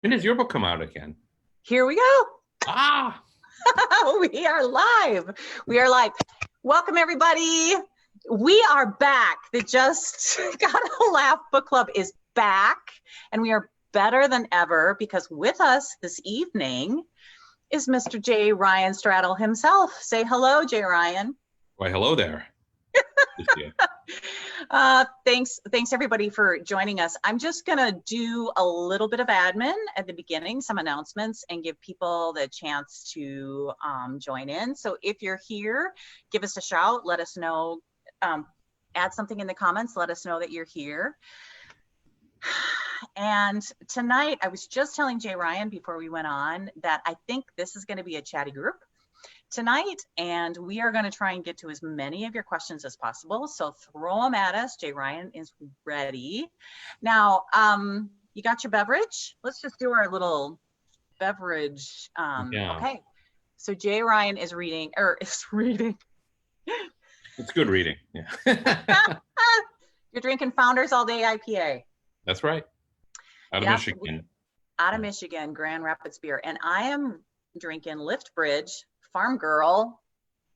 When does your book come out again? Here we go. Ah, We are live. We are live. Welcome, everybody. We are back. The Just Gotta Laugh Book Club is back, and we are better than ever because with us this evening is Mr. J. Ryan Stradal himself. Say hello, J. Ryan. why, hello there. Thanks everybody for joining us. I'm just gonna do a little bit of admin at the beginning, some announcements, and give people the chance to join in. So if you're here, give us a shout, let us know, add something in the comments, let us know that you're here. And tonight, I was just telling Jay Ryan before we went on that I think this is gonna be a chatty group tonight, and we are going to try and get to as many of your questions as possible. So throw them at us. Jay Ryan is ready. Now, you got your beverage? Let's just do our little beverage. Yeah. Okay. So Jay Ryan is reading, It's good reading. Yeah. You're drinking Founders All Day IPA. That's right. Out of Michigan. Out of Michigan, Grand Rapids beer. And I am drinking Lift Bridge Farm Girl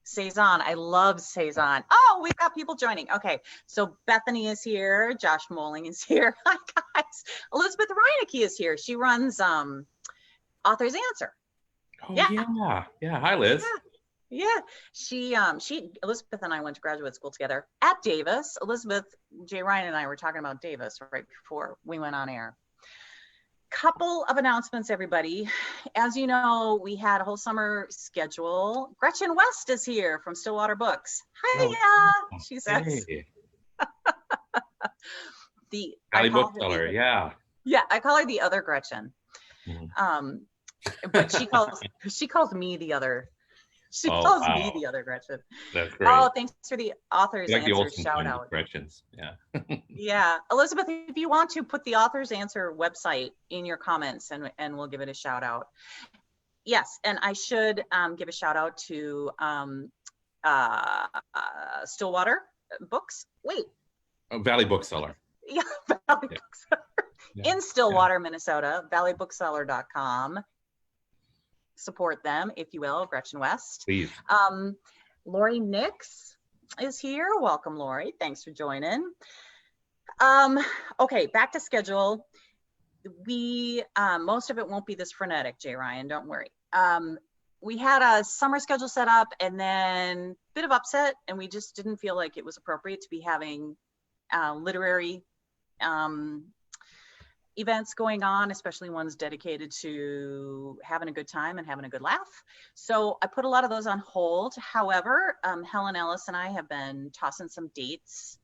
Saison. I love Saison. Oh, we've got people joining. Okay, so Bethany is here. Josh Moling is here. Hi, guys. Elizabeth Reinecke is here. She runs Author's Answer. Oh, yeah. Hi, Liz. Yeah. She Elizabeth and I went to graduate school together at Davis. Elizabeth, Jay Ryan and I were talking about Davis right before we went on air. Couple of announcements, everybody. As you know, we had a whole summer schedule. Gretchen West is here from Stillwater Books. Hiya, she says. Hey. The Valley Bookseller, yeah. Yeah, I call her the other Gretchen. Mm-hmm. But she calls me the other. She calls me the other Gretchen. That's great. Oh, thanks for the Author's like Answer the shout out. Gretchens, yeah. Yeah, Elizabeth, if you want to put the Author's Answer website in your comments, and we'll give it a shout out. Yes, and I should give a shout out to Stillwater Books. Wait. Oh, Valley Bookseller. Yeah, Valley Bookseller. Yeah. In Stillwater, Minnesota, valleybookseller.com. Support them, if you will, Gretchen West. Please. Lori Nix is here. Welcome, Lori. Thanks for joining. Okay, back to schedule. We most of it won't be this frenetic, Jay Ryan, don't worry. We had a summer schedule set up and then a bit of upset, and we just didn't feel like it was appropriate to be having literary events going on, especially ones dedicated to having a good time and having a good laugh. So I put a lot of those on hold. However, Helen Ellis and I have been tossing some dates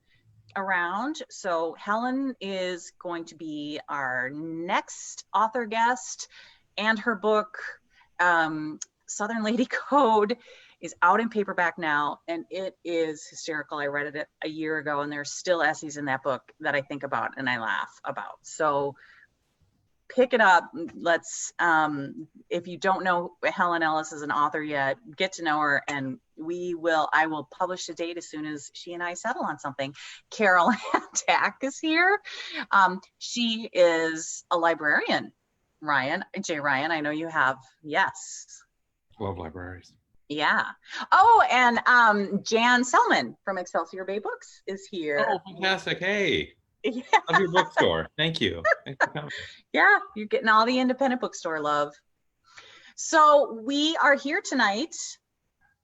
around. So Helen is going to be our next author guest, and her book, Southern Lady Code, is out in paperback now, and it is hysterical. I read it a year ago, and there's still essays in that book that I think about and I laugh about. So pick it up. Let's, if you don't know Helen Ellis as an author yet, get to know her, and I will publish a date as soon as she and I settle on something. Carol Tack is here. She is a librarian. Jay Ryan, I know you have, yes. Love libraries. Yeah. Oh, and Jan Selman from Excelsior Bay Books is here. Oh, fantastic. Hey. Yeah. Love your bookstore. Thank you. Thanks for coming. Yeah, you're getting all the independent bookstore love. So we are here tonight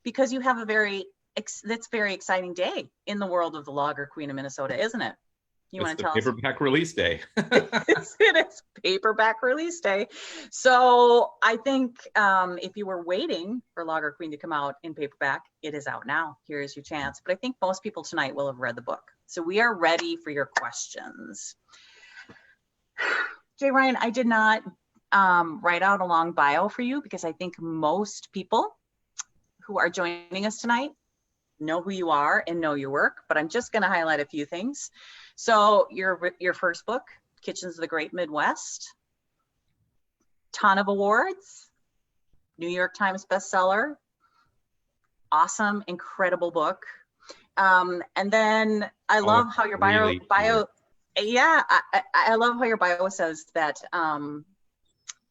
because you have that's very exciting day in the world of the Lager Queen of Minnesota, isn't it? You want to tell us? Paperback release day. It is paperback release day. So I think if you were waiting for Lager Queen to come out in paperback, it is out now. Here is your chance. But I think most people tonight will have read the book. So we are ready for your questions. Jay Ryan, I did not write out a long bio for you because I think most people who are joining us tonight know who you are and know your work, but I'm just going to highlight a few things. So your first book, Kitchens of the Great Midwest, ton of awards, New York Times bestseller, awesome, incredible book. And then I love how your bio, yeah, I love how your bio says that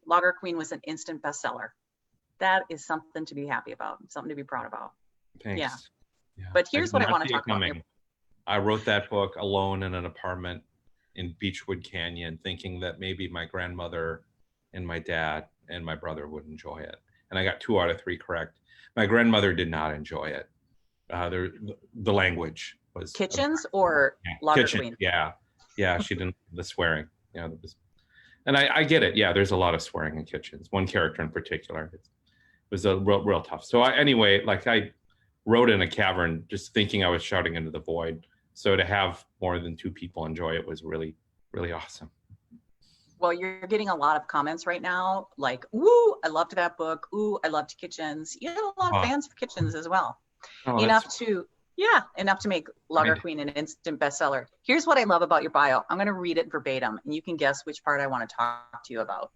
Lager Queen was an instant bestseller. That is something to be happy about, something to be proud about. Thanks. Yeah. Yeah. But I here's did what I not want to see it talk about. coming. I wrote that book alone in an apartment in Beechwood Canyon, thinking that maybe my grandmother and my dad and my brother would enjoy it. And I got 2 out of 3 correct. My grandmother did not enjoy it. The language was Kitchens or Lager kitchen. Queen? Yeah, she didn't the swearing. Yeah, there was, and I get it. Yeah, there's a lot of swearing in kitchens. One character in particular, it was a real tough. So anyway, like I wrote in a cavern, just thinking I was shouting into the void. So to have more than 2 people enjoy it was really, really awesome. Well, you're getting a lot of comments right now, like, "Ooh, I loved that book. Ooh, I loved Kitchens." You had a lot of fans of Kitchens as well. Oh, enough to make Lager Queen an instant bestseller. Here's what I love about your bio. I'm going to read it verbatim, and you can guess which part I want to talk to you about.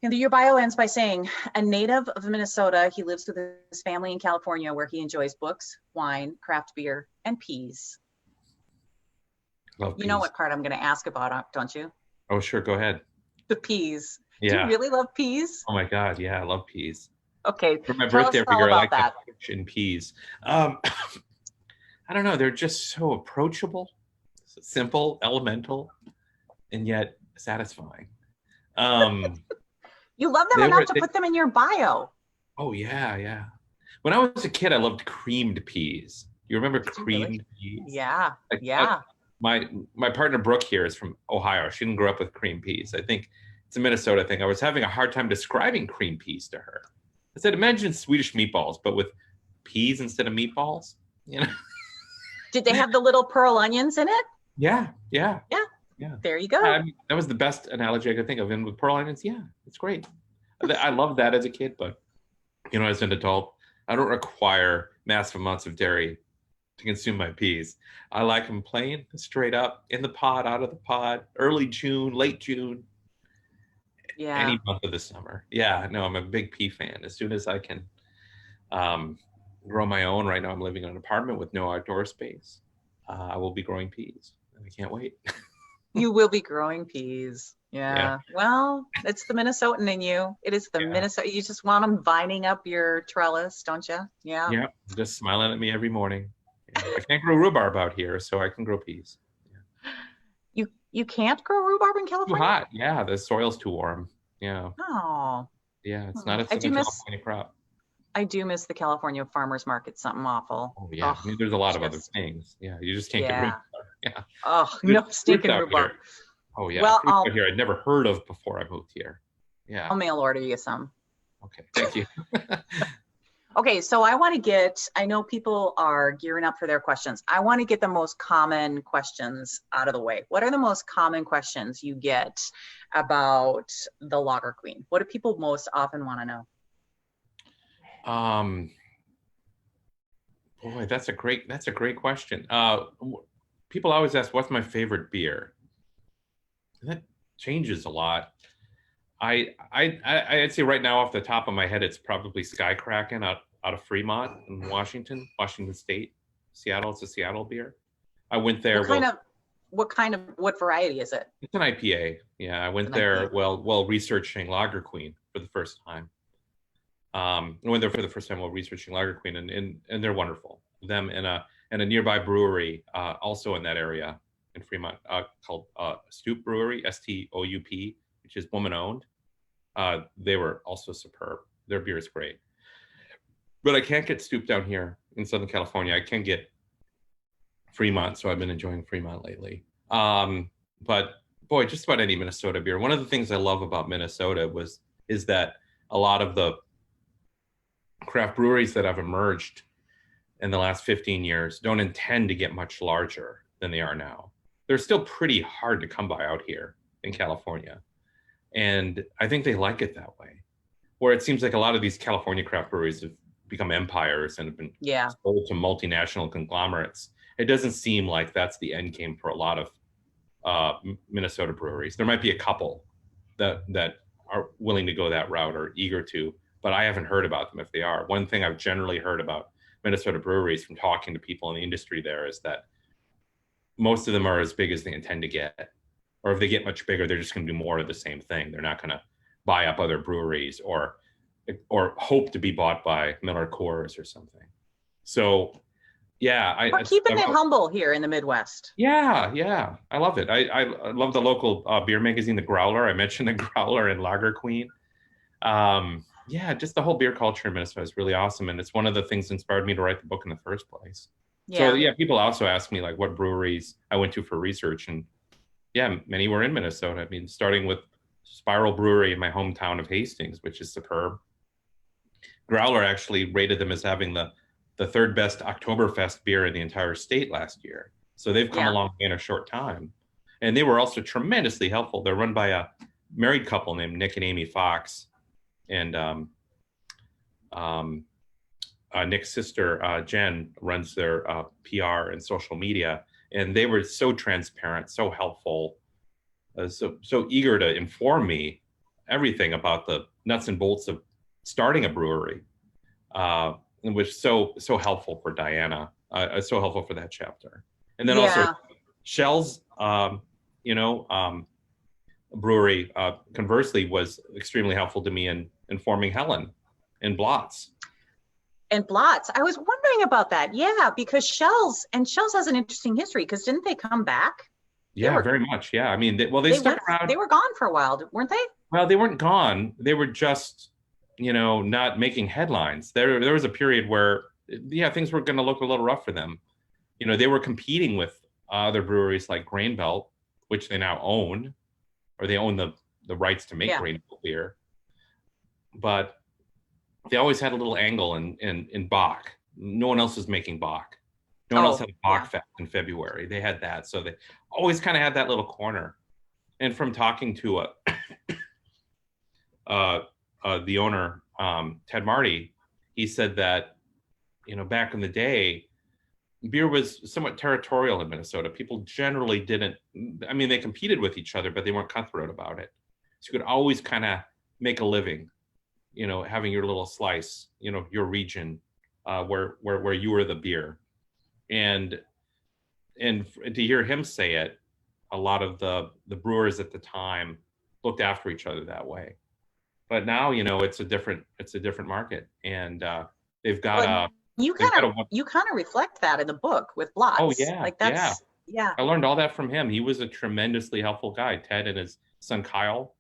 And your bio ends by saying, a native of Minnesota, he lives with his family in California, where he enjoys books, wine, craft beer, and peas. Love peas. You know what part I'm going to ask about, don't you? Oh, sure. Go ahead. The peas. Yeah. Do you really love peas? Oh my God. Yeah, I love peas. Okay. For my Tell birthday us every all year, I about like that. in peas. I don't know. They're just so approachable, simple, elemental, and yet satisfying. You love them enough to put them in your bio. Oh yeah, yeah. When I was a kid, I loved creamed peas. You remember creamed peas? Yeah, Like, yeah. My partner Brooke here is from Ohio. She didn't grow up with cream peas. I think it's a Minnesota thing. I was having a hard time describing cream peas to her. I said, imagine Swedish meatballs, but with peas instead of meatballs. You know? Did they have the little pearl onions in it? Yeah. There you go. I mean, that was the best analogy I could think of. And with pearl onions, yeah, it's great. I loved that as a kid, but as an adult, I don't require massive amounts of dairy to consume my peas. I like them plain, straight up, in the pod, out of the pod, early June, late June, any month of the summer. Yeah, no, I'm a big pea fan. As soon as I can grow my own, right now I'm living in an apartment with no outdoor space. I will be growing peas. I can't wait. You will be growing peas. Yeah. Well, it's the Minnesotan in you. It is the Minnesota. You just want them vining up your trellis, don't you? Yeah. Yeah. Just smiling at me every morning. Yeah. I can't grow rhubarb out here, so I can grow peas. Yeah. You can't grow rhubarb in California? Too hot. Yeah. The soil's too warm. Yeah. Oh. Yeah. It's not a Southern California crop. I do miss the California farmers market. Something awful. Oh yeah. I mean, there's a lot of other things. Yeah. You just can't get rhubarb. Yeah. Oh, no stinking rhubarb. Oh yeah. Well, out here I'd never heard of before I moved here. Yeah. I'll mail order you some. Okay. Thank you. Okay. So I know people are gearing up for their questions. I want to get the most common questions out of the way. What are the most common questions you get about the Lager Queen? What do people most often want to know? Boy, that's a great question. People always ask, what's my favorite beer? And that changes a lot. I'd say right now off the top of my head, it's probably Sky Kraken out of Fremont in Washington State, Seattle. It's a Seattle beer. I went there. What variety is it? It's an IPA. Yeah, I went there while researching Lager Queen for the first time. I went there for the first time while researching Lager Queen, and they're wonderful. Them and a nearby brewery, also in that area in Fremont, called Stoop Brewery, Stoup, which is woman owned. They were also superb. Their beer is great. But I can't get Stoop down here in Southern California. I can get Fremont, so I've been enjoying Fremont lately. But boy, just about any Minnesota beer. One of the things I love about Minnesota is that a lot of the craft breweries that have emerged in the last 15 years don't intend to get much larger than they are now. They're still pretty hard to come by out here in California. And I think they like it that way, where it seems like a lot of these California craft breweries have become empires and have been sold to multinational conglomerates. It doesn't seem like that's the end game for a lot of Minnesota breweries. There might be a couple that are willing to go that route or eager to, but I haven't heard about them if they are. One thing I've generally heard about Minnesota breweries from talking to people in the industry there is that most of them are as big as they intend to get. Or if they get much bigger, they're just going to do more of the same thing. They're not going to buy up other breweries or hope to be bought by Miller Coors or something. So yeah, We're keeping it humble here in the Midwest. yeah, I love it. I love the local beer magazine, the Growler. I mentioned the Growler and Lager Queen. Yeah, just the whole beer culture in Minnesota is really awesome, and it's one of the things that inspired me to write the book in the first place. So yeah, people also ask me like what breweries I went to for research, and yeah, many were in Minnesota. I mean, starting with Spiral Brewery in my hometown of Hastings, which is superb. Growler actually rated them as having the third best Oktoberfest beer in the entire state last year. So they've come along in a short time. And they were also tremendously helpful. They're run by a married couple named Nick and Amy Fox. And Nick's sister, Jen, runs their PR and social media. And they were so transparent, so helpful, so eager to inform me everything about the nuts and bolts of starting a brewery. It was so helpful for Diana, so helpful for that chapter. And then also Shell's, brewery, conversely, was extremely helpful to me in informing Helen and Blotz. And Blotz, I was wondering about that. Yeah, because Shell's has an interesting history, because didn't they come back? Yeah, very much. Yeah, I mean, they stuck around. They were gone for a while, weren't they? Well, they weren't gone. They were just, not making headlines. There was a period where, things were going to look a little rough for them. They were competing with other breweries like Grain Belt, which they now own, or they own the rights to make Grain Belt beer. But they always had a little angle in Bach. No one else was making Bach. No one else had a Bach Fest in February. They had that. So they always kind of had that little corner. And from talking to the owner, Ted Marty, he said that, back in the day, beer was somewhat territorial in Minnesota. People generally didn't, they competed with each other, but they weren't cutthroat about it. So you could always kind of make a living, having your little slice, your region, where you were the beer. And to hear him say it, a lot of the brewers at the time looked after each other that way. But now, it's a different market, and they've got you kind of reflect that in the book with Blotz. Oh yeah, like that's I learned all that from him. He was a tremendously helpful guy. Ted and his son Kyle,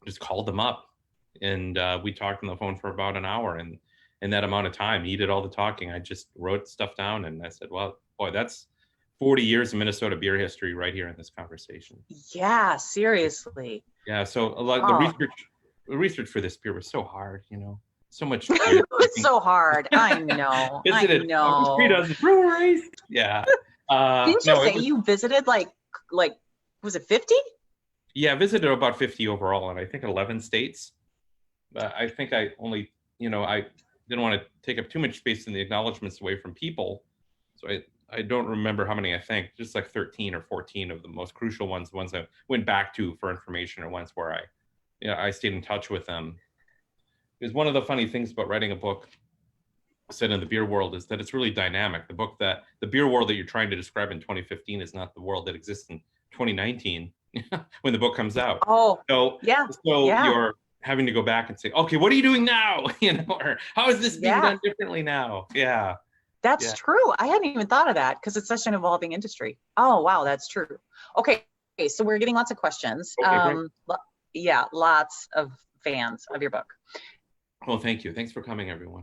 just called them up, and we talked on the phone for about an hour. And in that amount of time, he did all the talking. I just wrote stuff down, and I said, "Well, boy, that's 40 years of Minnesota beer history right here in this conversation." Yeah, seriously. Yeah, so a lot the research for this beer was so hard, so much. It was so hard. I know. Visited almost 3 dozen breweries. Yeah. Didn't you say you visited like was it 50? Yeah, I visited about 50 overall, and I think 11 states. I think I only, I didn't want to take up too much space in the acknowledgments away from people, so I don't remember how many. I think just like 13 or 14 of the most crucial ones, the ones I went back to for information, or ones where I stayed in touch with them. Because one of the funny things about writing a book set in the beer world is that it's really dynamic. The beer world that you're trying to describe in 2015 is not the world that exists in 2019 when the book comes out. Oh, so you're having to go back and say, okay, what are you doing now? Or how is this being done differently now? Yeah. That's true. I hadn't even thought of that, because it's such an evolving industry. Oh, wow, that's true. Okay, so we're getting lots of questions. Okay, lots of fans of your book. Well, thank you. Thanks for coming, everyone.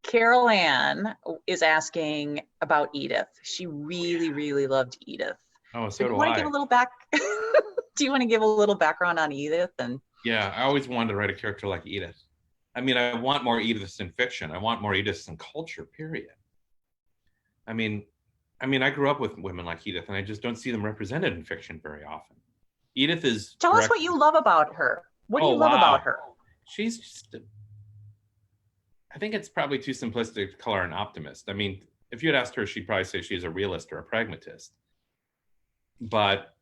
Carol Ann is asking about Edith. She really, really loved Edith. Oh, so do I. Do you want to give a little background on Edith? And yeah, I always wanted to write a character like Edith. I want more Ediths in fiction. I want more Ediths in culture, period. I grew up with women like Edith, and I just don't see them represented in fiction very often. Edith is. Tell us what you love about her. What do you love about her? She's just. I think it's probably too simplistic to call her an optimist. If you had asked her, she'd probably say she's a realist or a pragmatist. But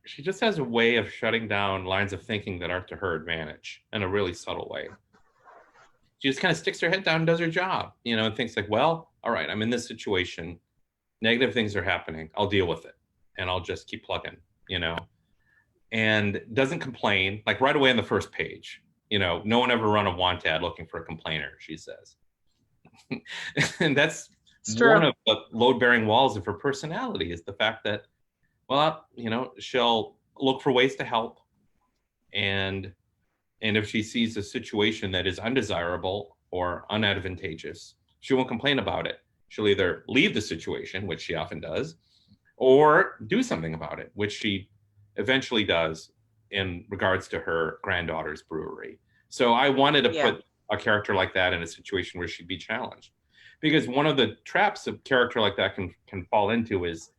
she just has a way of shutting down lines of thinking that aren't to her advantage in a really subtle way. She just kind of sticks her head down and does her job, and thinks like, well, all right, I'm in this situation. Negative things are happening. I'll deal with it, and I'll just keep plugging, and doesn't complain, like right away on the first page. No one ever run a want ad looking for a complainer, she says. And that's one of the load-bearing walls of her personality, is the fact that, well, she'll look for ways to help. And if she sees a situation that is undesirable or unadvantageous, she won't complain about it. She'll either leave the situation, which she often does, or do something about it, which she eventually does in regards to her granddaughter's brewery. So I wanted to put a character like that in a situation where she'd be challenged. Because one of the traps a character like that can fall into is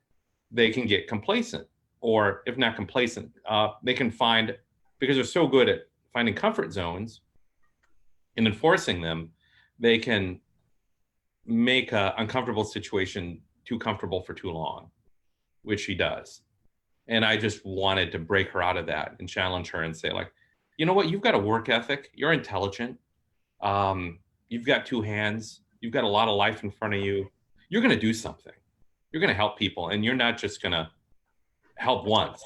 they can get complacent, or if not complacent, they can find, because they're so good at finding comfort zones and enforcing them, they can make an uncomfortable situation too comfortable for too long, which she does. And I just wanted to break her out of that and challenge her and say, like, you know what? You've got a work ethic. You're intelligent. You've got two hands. You've got a lot of life in front of you. You're going to do something. You're going to help people. And you're not just going to help once.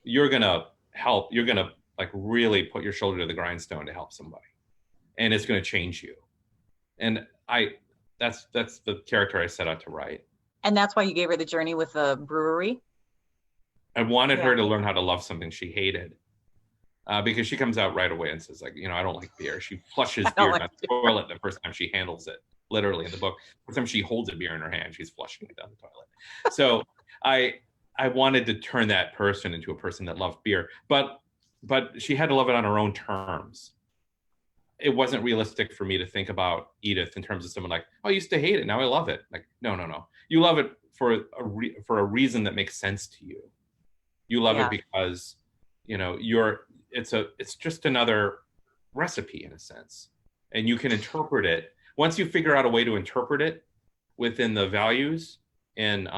You're going to help. You're going to like really put your shoulder to the grindstone to help somebody. And it's going to change you. And that's the character I set out to write. And that's why you gave her the journey with the brewery? I wanted her to learn how to love something she hated. Because she comes out right away and says, like, I don't like beer. She flushes beer down the toilet the first time she handles it, literally in the book. The first time she holds a beer in her hand, she's flushing it down the toilet. So I wanted to turn that person into a person that loved beer, but she had to love it on her own terms. It wasn't realistic for me to think about Edith in terms of someone like, oh, I used to hate it, now I love it. Like, no. You love it for a reason that makes sense to you. You love it because, it's just another recipe in a sense, and you can interpret it. Once you figure out a way to interpret it within the values and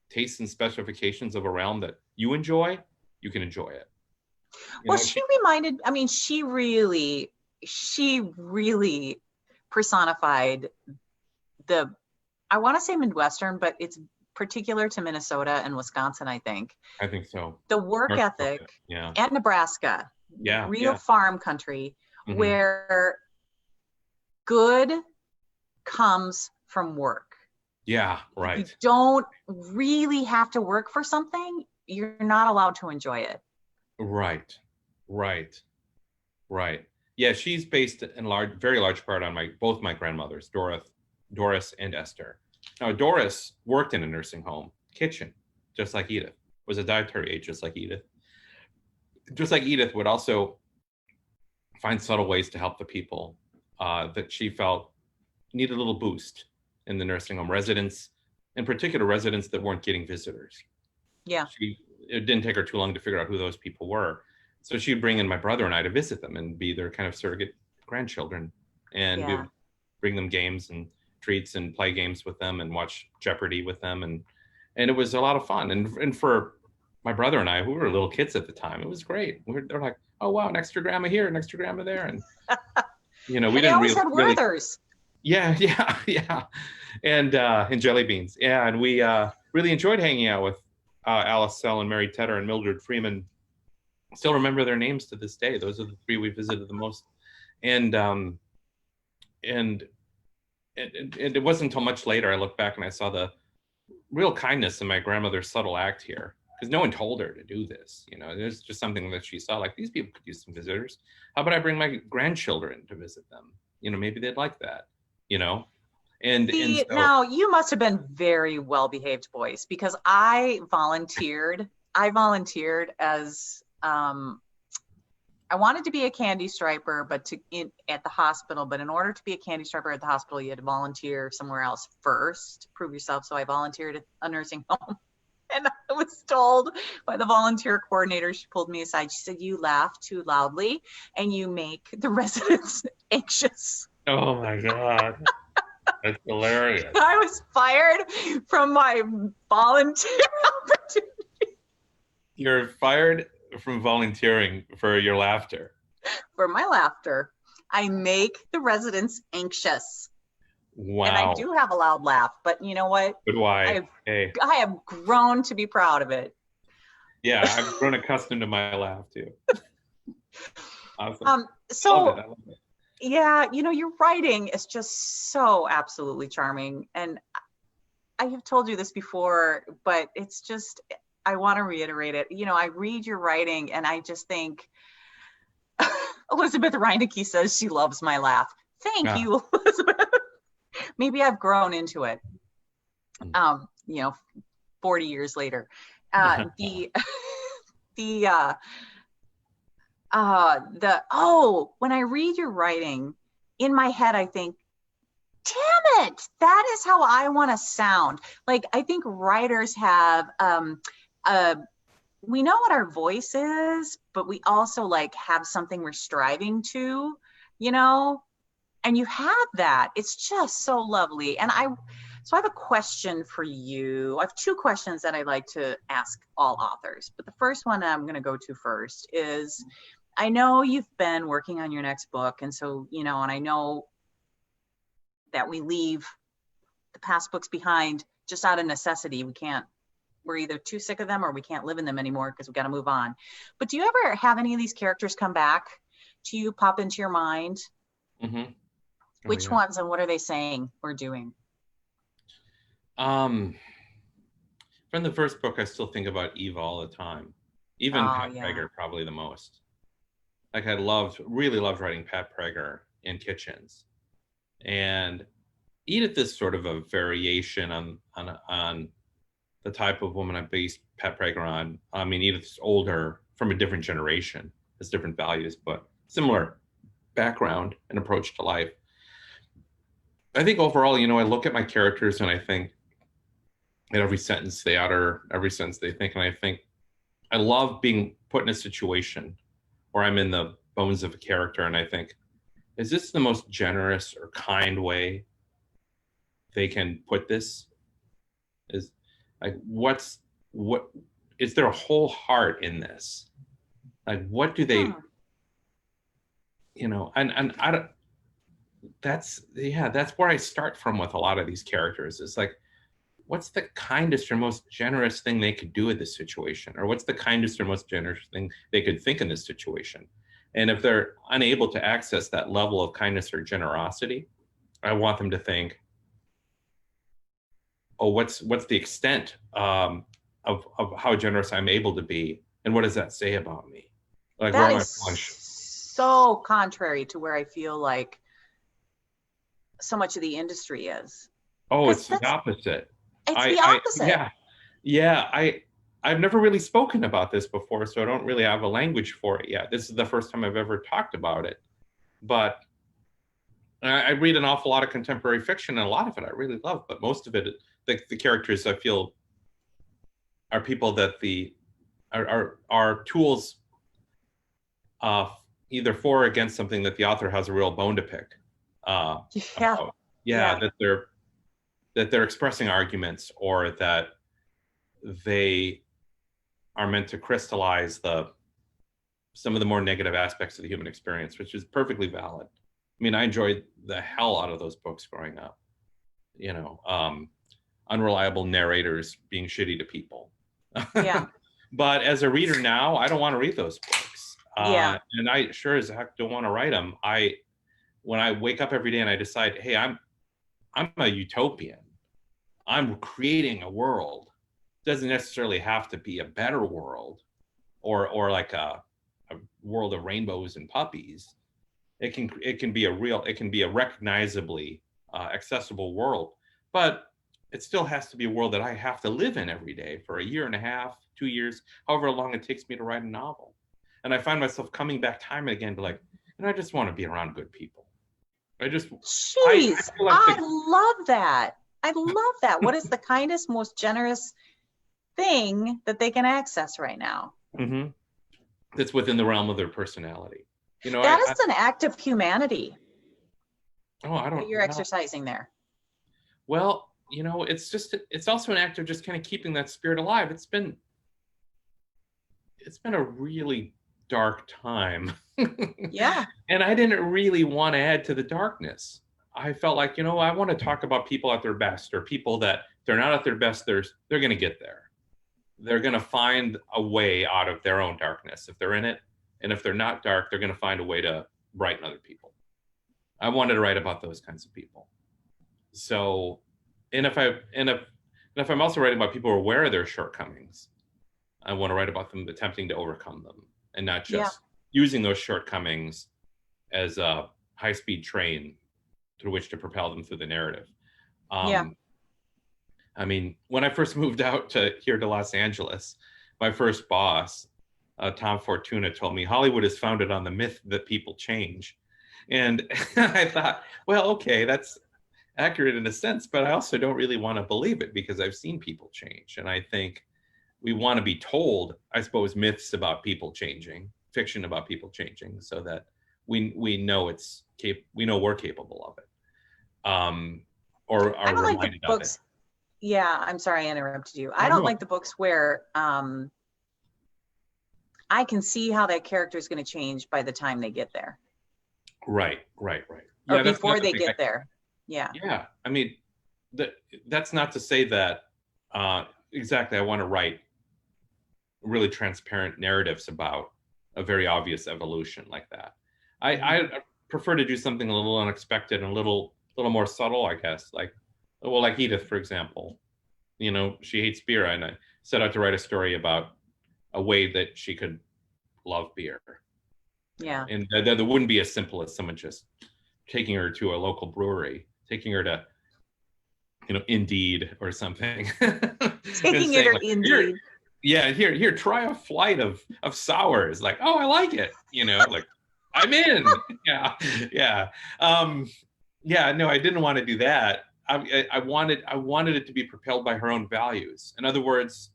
tastes and specifications of a realm that you enjoy, you can enjoy it. She really personified I want to say Midwestern, but it's particular to Minnesota and Wisconsin, I think. I think so. The work ethic, and Nebraska, real farm country, where good comes from work. Yeah, right. You don't really have to work for something. You're not allowed to enjoy it. Right. Yeah, she's based in very large part on both my grandmothers, Doris and Esther. Now, Doris worked in a nursing home kitchen, just like Edith, was a dietary aide, just like Edith. Just like Edith would also find subtle ways to help the people that she felt needed a little boost in the nursing home. Residents, in particular, residents that weren't getting visitors. Yeah. It didn't take her too long to figure out who those people were. So she'd bring in my brother and I to visit them and be their kind of surrogate grandchildren. And we would bring them games and treats and play games with them and watch Jeopardy with them. And it was a lot of fun. And for my brother and I, who were little kids at the time, it was great. They're like, oh, wow, an extra grandma here, an extra grandma there. And, we didn't really had Werthers. Yeah. And jelly beans. Yeah. And we really enjoyed hanging out with Alice Sell and Mary Tedder and Mildred Freeman. Still remember their names to this day. Those are the three we visited the most. And it wasn't until much later I looked back and I saw the real kindness in my grandmother's subtle act here, because no one told her to do this. There's just something that she saw, like, these people could use some visitors. How about I bring my grandchildren to visit them? Maybe they'd like that. Now you must have been very well-behaved boys, because I volunteered as I wanted to be a candy striper, but at the hospital. But in order to be a candy striper at the hospital, you had to volunteer somewhere else first to prove yourself. So I volunteered at a nursing home, and I was told by the volunteer coordinator. She pulled me aside. She said, "You laugh too loudly, and you make the residents anxious." Oh my God, that's hilarious! I was fired from my volunteer opportunity. You're fired from volunteering for your laughter. For my laughter. I make the residents anxious. Wow. And I do have a loud laugh, but you know what? But why? I have grown to be proud of it. Yeah, I've grown accustomed to my laugh too. Awesome. So I love it. yeah, your writing is just so absolutely charming. And I have told you this before, but it's just, I want to reiterate it. I read your writing and I just think, Elizabeth Reinecke says she loves my laugh. Thank you, Elizabeth. Maybe I've grown into it. 40 years later. The when I read your writing, in my head I think, damn it, that is how I want to sound. Like, I think writers have we know what our voice is, but we also like have something we're striving to, and you have that. It's just so lovely. And so I have a question for you. I have two questions that I like to ask all authors, but the first one I'm going to go to first is, I know you've been working on your next book. And so, and I know that we leave the past books behind just out of necessity. We're either too sick of them or we can't live in them anymore because we got to move on. But do you ever have any of these characters come back to you, pop into your mind? Mm-hmm. Which ones, and what are they saying or doing? From the first book, I still think about Eva all the time. Even Pat Prager, probably the most. Like, I really loved writing Pat Prager in Kitchens. And Edith is sort of a variation on the type of woman I based Pat Prager on. I mean, Edith's older, from a different generation, has different values, but similar background and approach to life. I think overall, I look at my characters and I think at every sentence they utter, every sentence they think, and I think I love being put in a situation where I'm in the bones of a character and I think, is this the most generous or kind way they can put this? Is like, what is there a whole heart in this? Like, what do they, and I don't, that's where I start from with a lot of these characters. It's like, what's the kindest or most generous thing they could do in this situation? Or what's the kindest or most generous thing they could think in this situation? And if they're unable to access that level of kindness or generosity, I want them to think, oh, what's the extent of how generous I'm able to be? And what does that say about me? Like, that is so contrary to where I feel like so much of the industry is. Oh, it's the opposite. It's the opposite. I've never really spoken about this before, so I don't really have a language for it yet. This is the first time I've ever talked about it. But I read an awful lot of contemporary fiction, and a lot of it I really love, but most of it, the characters I feel are people that are tools either for or against something that the author has a real bone to pick. That they're expressing arguments, or that they are meant to crystallize some of the more negative aspects of the human experience, which is perfectly valid. I mean, I enjoyed the hell out of those books growing up. Unreliable narrators being shitty to people. Yeah. But as a reader now, I don't want to read those books. And I sure as heck don't want to write them. When I wake up every day and I decide, hey, I'm a utopian. I'm creating a world. It doesn't necessarily have to be a better world or like a world of rainbows and puppies. It can be a recognizably accessible world, but it still has to be a world that I have to live in every day for a year and a half, 2 years, however long it takes me to write a novel. And I find myself coming back time and again to like, I just want to be around good people. I love that. I love that. What is the kindest, most generous thing that they can access right now? Mm-hmm. That's within the realm of their personality. That is an act of humanity. Oh, I don't. You're exercising there. Well, it's also an act of just kind of keeping that spirit alive. It's been a really dark time. Yeah. And I didn't really want to add to the darkness. I felt like, I want to talk about people at their best, or people that they're not at their best, they're going to get there. they're going to find a way out of their own darkness if they're in it. And if they're not dark, they're going to find a way to brighten other people. I wanted to write about those kinds of people. So, and if I'm also writing about people who are aware of their shortcomings, I want to write about them attempting to overcome them and not just using those shortcomings as a high-speed train through which to propel them through the narrative. I mean, when I first moved out here to Los Angeles, my first boss, Tom Fortuna, told me Hollywood is founded on the myth that people change. And I thought, well, okay, that's accurate in a sense, but I also don't really want to believe it because I've seen people change. And I think we want to be told, I suppose, myths about people changing, fiction about people changing, so that we know we're capable of it, or are reminded like the of books. it. Yeah, I'm sorry I interrupted you. I don't like the books where I can see how that character is going to change by the time they get there. Right. Or before they get there. Yeah. Yeah. I mean, that's not to say that exactly I want to write really transparent narratives about a very obvious evolution like that. I prefer to do something a little unexpected and a little more subtle, I guess. Like Edith, for example. You know, she hates beer, and I set out to write a story about a way that she could love beer. Yeah. And that wouldn't be as simple as someone just taking her to a local brewery, taking her to, Indeed or something. Taking her to Indeed. Here, try a flight of sours. Like, oh, I like it. Like, I'm in. Yeah. No, I didn't want to do that. I wanted it to be propelled by her own values. In other words,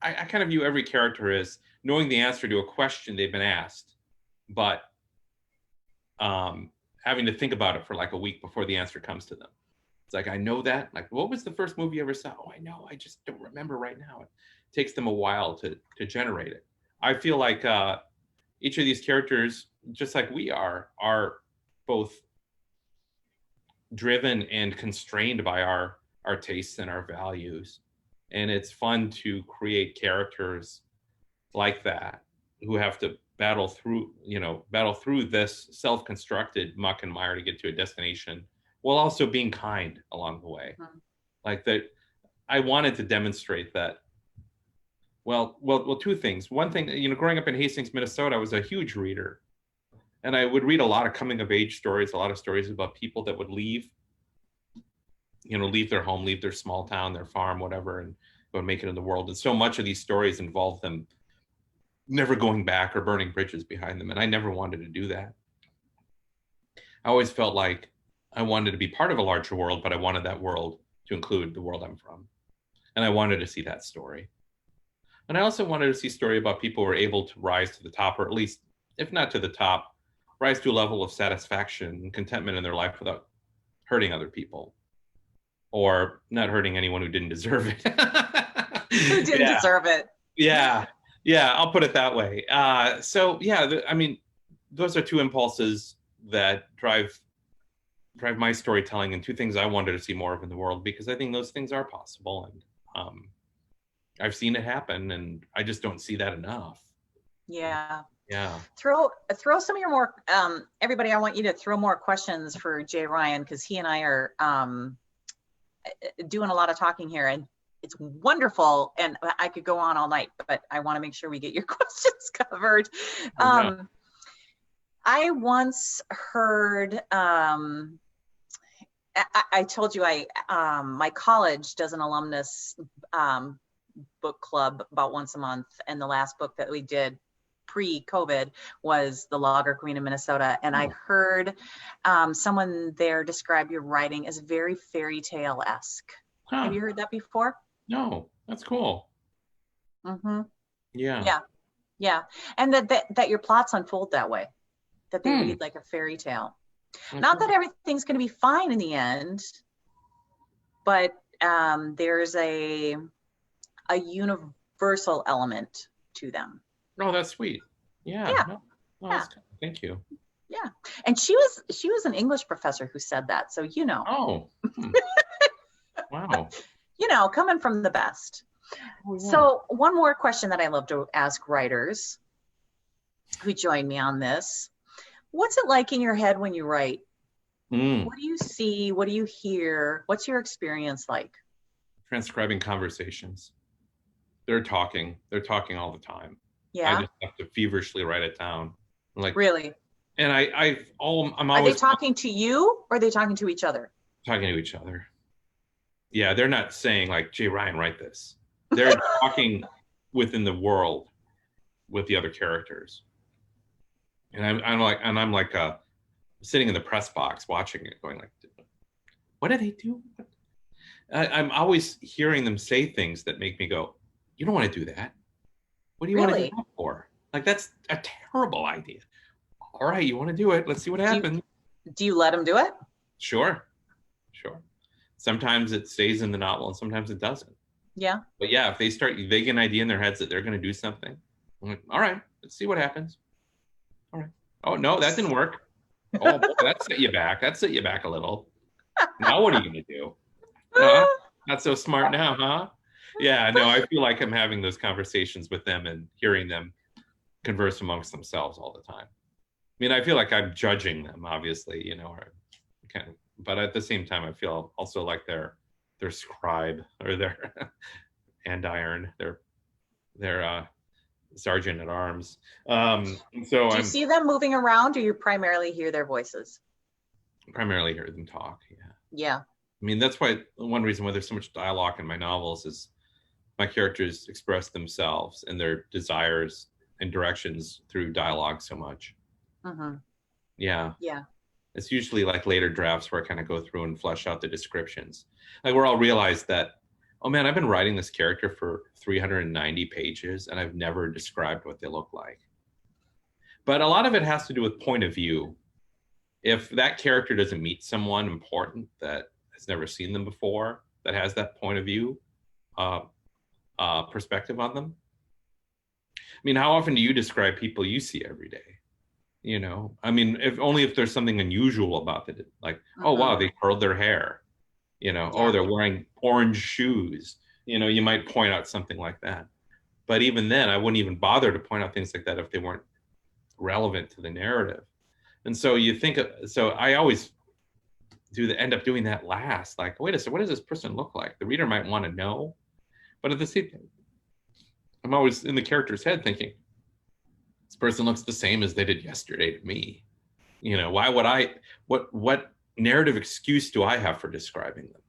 I kind of view every character as knowing the answer to a question they've been asked, but having to think about it for like a week before the answer comes to them. It's like, I know that. Like, what was the first movie you ever saw? Oh, I know. I just don't remember right now. It takes them a while to generate it. I feel like each of these characters, just like we are both driven and constrained by our tastes and our values. And it's fun to create characters like that who have to battle through this self-constructed muck and mire to get to a destination, while also being kind along the way. Like that, I wanted to demonstrate that. Well, two things. One thing, growing up in Hastings, Minnesota, I was a huge reader, and I would read a lot of coming of age stories, a lot of stories about people that would leave their home, leave their small town, their farm, whatever, and go and make it in the world. And so much of these stories involve them never going back or burning bridges behind them. And I never wanted to do that. I always felt like I wanted to be part of a larger world, but I wanted that world to include the world I'm from. And I wanted to see that story. And I also wanted to see a story about people who were able to rise to the top, or at least, if not to the top, rise to a level of satisfaction and contentment in their life without hurting other people, or not hurting anyone who didn't deserve it. Who didn't deserve it. Yeah, I'll put it that way. I mean, those are two impulses that drive my storytelling, and two things I wanted to see more of in the world, because I think those things are possible, and I've seen it happen, and I just don't see that enough. Yeah. Throw some of your more everybody, I want you to throw more questions for Jay Ryan, because he and I are doing a lot of talking here, and it's wonderful, and I could go on all night, but I want to make sure we get your questions covered. I once heard, I told you my college does an alumnus book club about once a month, and the last book that we did pre-COVID was The Lager Queen of Minnesota. And I heard someone there describe your writing as very fairy tale-esque. Have you heard that before? No, that's cool. Mm-hmm. Yeah. And that your plots unfold that way, that they read like a fairy tale. Not that everything's going to be fine in the end, but there's a universal element to them. Oh, that's sweet. Yeah. Thank you. Yeah. And she was an English professor who said that. So, Oh. Wow. coming from the best. Oh, yeah. So one more question that I love to ask writers who join me on this. What's it like in your head when you write? What do you see? What do you hear? What's your experience like? Transcribing conversations. They're talking all the time. Yeah. I just have to feverishly write it down. Like, really? And I'm Are they always talking to you or are they talking to each other? talking to each other. Yeah, they're not saying like, Jay Ryan, write this. They're talking within the world with the other characters. And I'm like sitting in the press box watching it, going like, what do they do? I'm always hearing them say things that make me go, you don't want to do that. What do you want to do that for? Like, that's a terrible idea. All right, you want to do it. Let's see what happens. Do you let them do it? Sure. Sometimes it stays in the novel and sometimes it doesn't. Yeah. But yeah, if they get an idea in their heads that they're going to do something, I'm like, all right, let's see what happens. All right. Oh, no, that didn't work. Oh, boy, that set you back. That set you back a little. Now what are you going to do? Not so smart now, huh? Yeah, no, I feel like I'm having those conversations with them and hearing them converse amongst themselves all the time. I mean, I feel like I'm judging them, obviously, but at the same time, I feel also like their scribe or their andiron, their sergeant at arms. Do you see them moving around, or you primarily hear their voices? Primarily hear them talk. Yeah. I mean, that's why one reason why there's so much dialogue in my novels is my characters express themselves and their desires and directions through dialogue so much. Yeah. It's usually like later drafts where I kind of go through and flesh out the descriptions, like where I'll realize that, oh man, I've been writing this character for 390 pages and I've never described what they look like. But a lot of it has to do with point of view. If that character doesn't meet someone important that has never seen them before, that has that point of view perspective on them. I mean, how often do you describe people you see every day? I mean, if there's something unusual about it, like, oh, wow, they curled their hair, oh, they're wearing orange shoes, you might point out something like that. But even then, I wouldn't even bother to point out things like that if they weren't relevant to the narrative. And so I always end up doing that last, like, wait a second, what does this person look like? The reader might want to know, but at the same time, I'm always in the character's head thinking, this person looks the same as they did yesterday to me. Why would what narrative excuse do I have for describing them?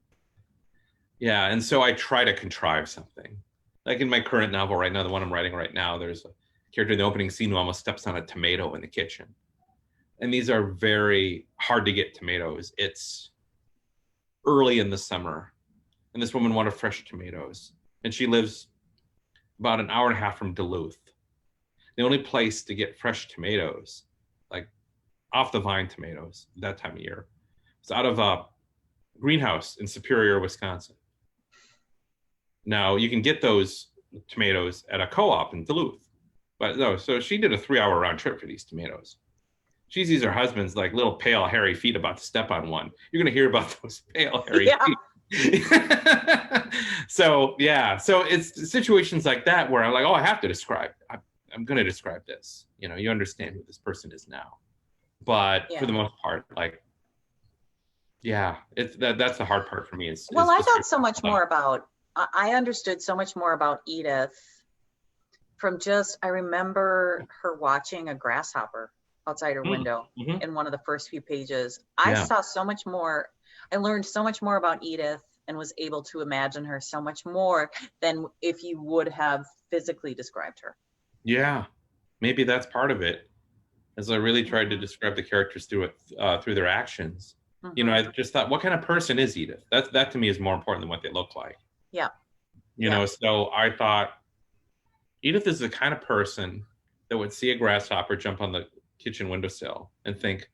Yeah, and so I try to contrive something. Like in my current novel right now, the one I'm writing right now, there's a character in the opening scene who almost steps on a tomato in the kitchen. And these are very hard to get tomatoes. It's early in the summer, and this woman wanted fresh tomatoes. And she lives about an hour and a half from Duluth. The only place to get fresh tomatoes, like off the vine tomatoes that time of year, is out of a greenhouse in Superior, Wisconsin. Now you can get those tomatoes at a co-op in Duluth, but no. So she did a 3-hour round trip for these tomatoes. She sees her husband's like little pale, hairy feet about to step on one. You're gonna hear about those pale, hairy feet. So it's situations like that where I'm like, oh, I have to describe. I'm going to describe this. You understand who this person is now. But for the most part, like, it's that's the hard part for me. I got so much more about. I understood so much more about Edith from I remember her watching a grasshopper outside her window in one of the first few pages. I saw so much more. I learned so much more about Edith and was able to imagine her so much more than if you would have physically described her. Yeah, maybe that's part of it. As I really tried to describe the characters through their actions. I just thought, what kind of person is Edith? That to me is more important than what they look like. Yeah. So I thought Edith is the kind of person that would see a grasshopper jump on the kitchen windowsill and think,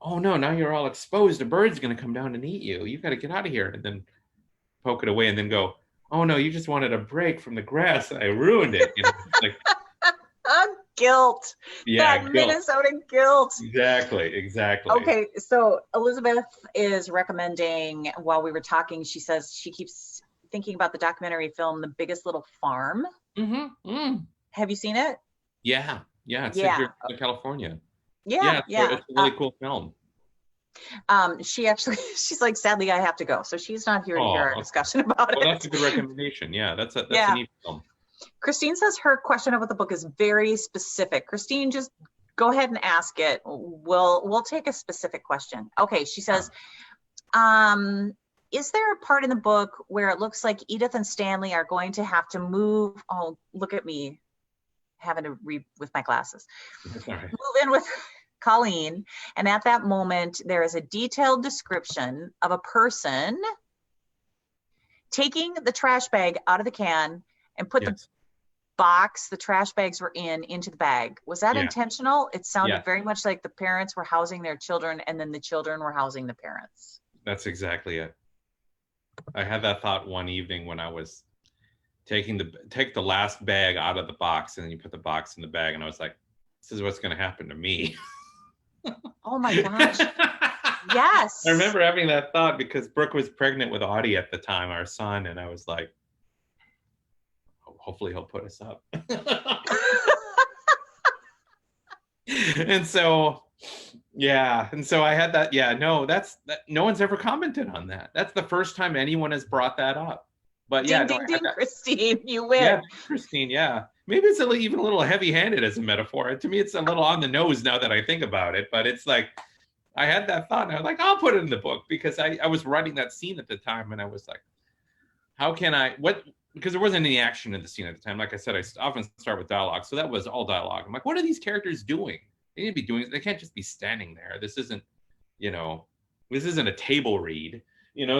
oh no, now you're all exposed. A bird's going to come down and eat you. You've got to get out of here. And then poke it away and then go, oh no, you just wanted a break from the grass. I ruined it. Like, guilt. Yeah, that guilt. Minnesota guilt. Exactly. Okay, so Elizabeth is recommending, while we were talking, she says she keeps thinking about the documentary film, The Biggest Little Farm. Mm-hmm. Mm. Have you seen it? Yeah. Yeah. It's Yeah. here in California. Yeah. Yeah. It's a really cool film. She's like, sadly, I have to go. So she's not here to hear our Okay. discussion about it. Well, that's a good recommendation. Yeah, that's a Yeah. neat film. Christine says her question about the book is very specific. Christine, just go ahead and ask it. We'll take a specific question. Okay, she says, is there a part in the book where it looks like Edith and Stanley are going to have to move? Oh, look at me having to read with my glasses. That's all right. Move in with Colleen. And at that moment, there is a detailed description of a person taking the trash bag out of the can and put the box the trash bags were into the bag. Was that intentional? It sounded very much like the parents were housing their children and then the children were housing the parents. That's exactly it. I had that thought one evening when I was take the last bag out of the box, and then you put the box in the bag, and I was like, this is what's going to happen to me. Oh my gosh. Yes. I remember having that thought because Brooke was pregnant with Audie at the time, our son, and I was like, hopefully he'll put us up. And so I had that. No one's ever commented on that. That's the first time anyone has brought that up. But ding, Christine, you win. Yeah, Christine, yeah. Maybe it's even a little heavy-handed as a metaphor. To me, it's a little on the nose now that I think about it, but it's like, I had that thought and I was like, I'll put it in the book because I was writing that scene at the time and I was like, how can I, because there wasn't any action in the scene at the time. Like I said, I often start with dialogue. So that was all dialogue. I'm like, what are these characters doing? They need to be doing, they can't just be standing there. This isn't a table read,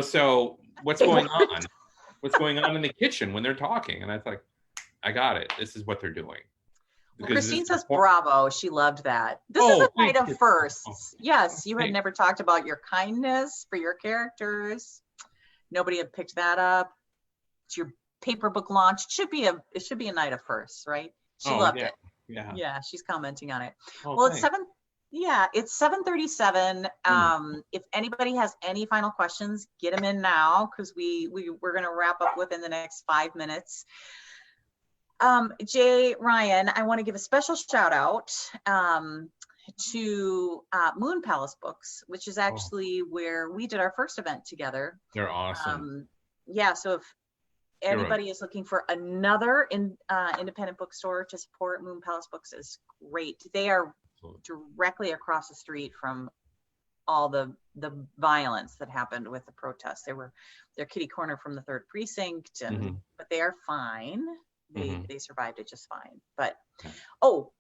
so what's going on? What's going on in the kitchen when they're talking? And I was like, I got it. This is what they're doing. Well, Christine says, bravo. She loved that. This is a night of firsts. Yes, you had never talked about your kindness for your characters. Nobody had picked that up. It's your paper book launch. It should be a night of firsts, right? She loved it. Yeah, she's commenting on it. Well, it's 7:37. If anybody has any final questions, get them in now because we're going to wrap up within the next 5 minutes. Jay Ryan, I want to give a special shout out to Moon Palace Books, which is actually where we did our first event together. They're awesome. So if anybody is looking for another independent bookstore to support, Moon Palace Books is great. They are directly across the street from all the violence that happened with the protests. They're kitty corner from the 3rd precinct, but they are fine. They survived it just fine. But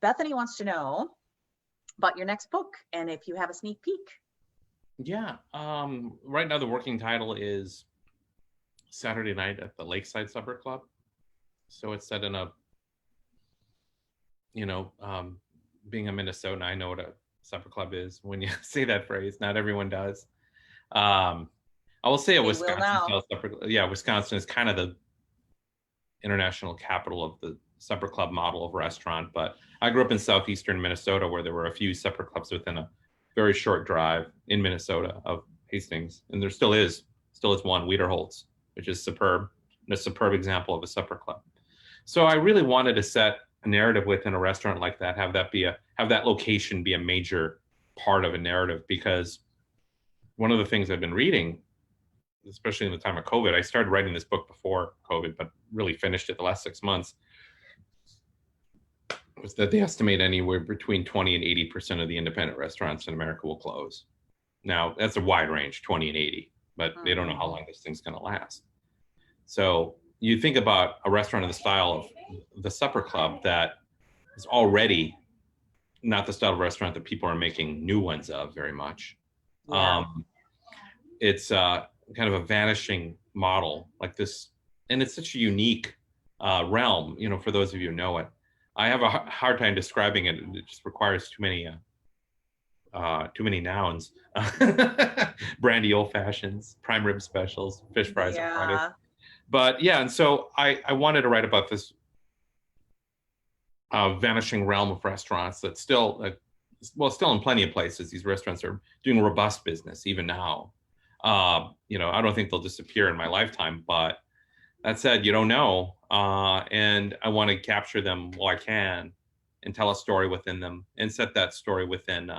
Bethany wants to know about your next book and if you have a sneak peek. Yeah. Right now the working title is Saturday Night at the Lakeside Supper Club. So it's set in a, being a Minnesotan, I know what a supper club is when you say that phrase. Not everyone does. I will say a Wisconsin supper. Yeah, Wisconsin is kind of the international capital of the supper club model of restaurant. But I grew up in southeastern Minnesota where there were a few supper clubs within a very short drive in Minnesota of Hastings. And there still is one, Wiederholtz, which is superb, and a superb example of a supper club. So I really wanted to set a narrative within a restaurant like that, have that location be a major part of a narrative, because one of the things I've been reading, especially in the time of COVID, I started writing this book before COVID, but really finished it the last 6 months, was that they estimate anywhere between 20 and 80% of the independent restaurants in America will close. Now, that's a wide range, 20 and 80, but they don't know how long this thing's going to last. So you think about a restaurant of the style of the supper club that is already not the style of restaurant that people are making new ones of very much. Yeah. It's kind of a vanishing model like this, and it's such a unique realm, for those of you who know it. I have a hard time describing it. It just requires too many nouns. Brandy old fashions, prime rib specials, fish fries. Yeah. But yeah, and so I wanted to write about this vanishing realm of restaurants that's still, still in plenty of places. These restaurants are doing robust business even now. I don't think they'll disappear in my lifetime, but That said, you don't know, and I want to capture them while I can, and tell a story within them, and set that story within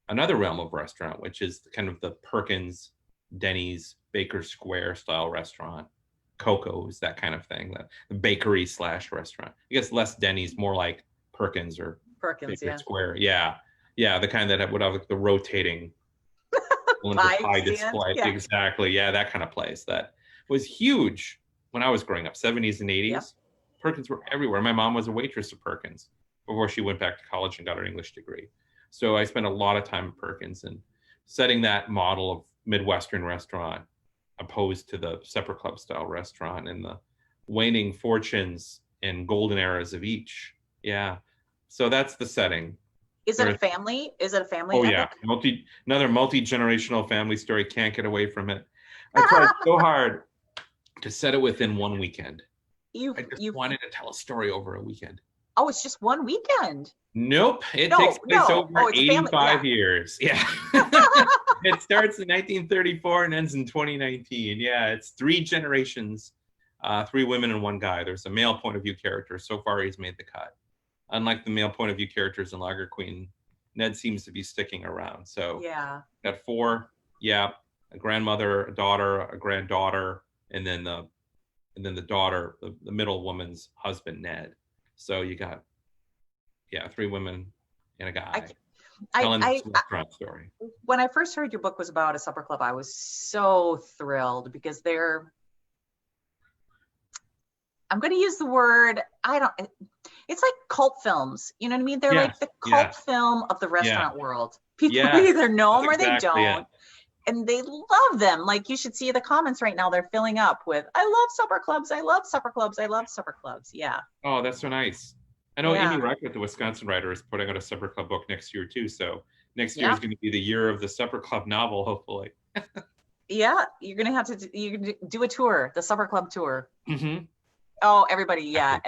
another realm of restaurant, which is kind of the Perkins, Denny's, Baker Square style restaurant, Coco's, that kind of thing, the bakery slash restaurant. I guess less Denny's, more like Perkins or Perkins, Baker yeah. Square. Yeah, yeah, the kind that would have like the rotating pie display. Yeah. Exactly. Yeah, that kind of place that was huge when I was growing up, 70s and 80s. Yep. Perkins were everywhere. My mom was a waitress at Perkins before she went back to college and got her English degree. So I spent a lot of time at Perkins and setting that model of Midwestern restaurant opposed to the supper club style restaurant and the waning fortunes and golden eras of each. Yeah. So that's the setting. Is it a family? Is it a family? Oh epic? yeah, another multi-generational family story. Can't get away from it. I tried so hard to set it within one weekend. I just wanted to tell a story over a weekend. Oh, it's just one weekend. Nope, it takes place over 85 years. Yeah, it starts in 1934 and ends in 2019. Yeah, it's 3 generations, 3 women and 1 guy. There's a male point of view character. So far, he's made the cut. Unlike the male point of view characters in Lager Queen, Ned seems to be sticking around. So yeah, got 4, a grandmother, a daughter, a granddaughter, and then the daughter, the middle woman's husband, Ned. So you got 3 women and a guy telling this restaurant story. When I first heard your book was about a supper club, I was so thrilled because I'm going to use the word, it's like cult films. You know what I mean? They're like the cult film of the restaurant world. People either know them or they don't. Yeah. And they love them. Like, you should see the comments right now. They're filling up with, I love supper clubs. I love supper clubs. I love supper clubs. Yeah. Oh, that's so nice. I know Amy Reichert, the Wisconsin writer, is putting out a supper club book next year too. So next year is going to be the year of the supper club novel, hopefully. Yeah. You're going to have to you can do a tour, the supper club tour. Mm-hmm. Oh, everybody. Yeah.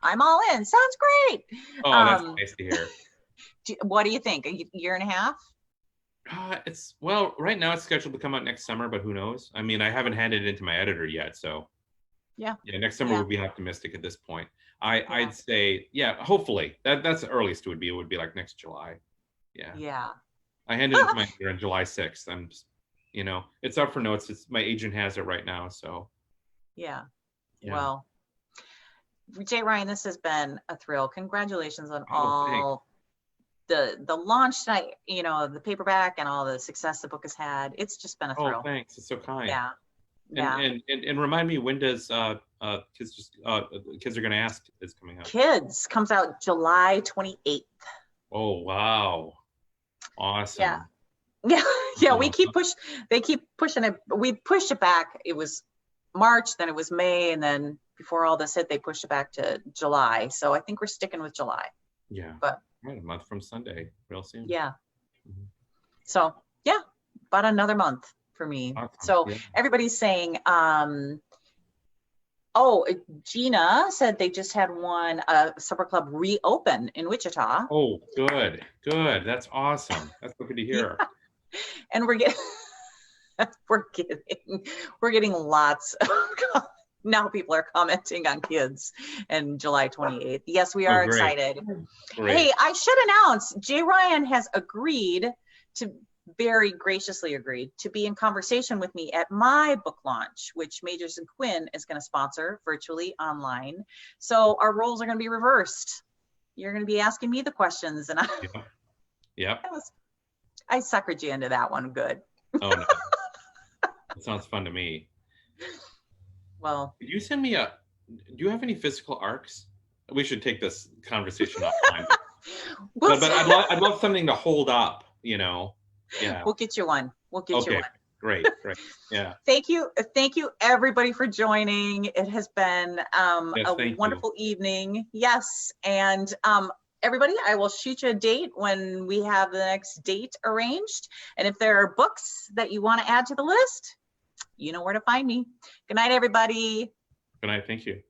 I'm all in. Sounds great. Oh, that's nice to hear. What do you think? A year and a half? Right now it's scheduled to come out next summer, but who knows? I mean, I haven't handed it into my editor yet, so next summer would be optimistic at this point. I'd say, hopefully that's the earliest it would be. It would be like next July. Yeah. I handed it to my editor on July 6th. I'm just, it's up for notes. My agent has it right now, so. Yeah. Well, Jay Ryan, this has been a thrill. Congratulations on all the launch tonight, the paperback and all the success the book has had. It's just been a thrill. Oh, thanks. It's so kind. Yeah. And remind me, when does Kids Are Gonna Ask is coming out? Kids comes out July 28th. Oh, wow. Awesome. Yeah. We keep pushing it. We pushed it back. It was March, then it was May, and then before all this hit, they pushed it back to July. So I think we're sticking with July. Yeah. But a month from Sunday, real soon. Yeah. Mm-hmm. So about another month for me. Awesome. So everybody's saying, Gina said they just had one supper club reopen in Wichita. Oh, good. That's awesome. That's good to hear. And we're getting lots of now people are commenting on Kids and July 28th. Yes, we are excited. Great. Hey, I should announce Jay Ryan has very graciously agreed to be in conversation with me at my book launch, which Majors and Quinn is going to sponsor virtually online. So our roles are going to be reversed. You're going to be asking me the questions, and I suckered you into that one. Good. Oh no. That sounds fun to me. Well, could you send me do you have any physical arcs? We should take this conversation offline. but I'd love something to hold up, Yeah. We'll get you one. You one. Great. Yeah. Thank you everybody for joining. It has been a wonderful evening. Yes. And everybody, I will shoot you a date when we have the next date arranged. And if there are books that you want to add to the list, you know where to find me. Good night, everybody. Good night. Thank you.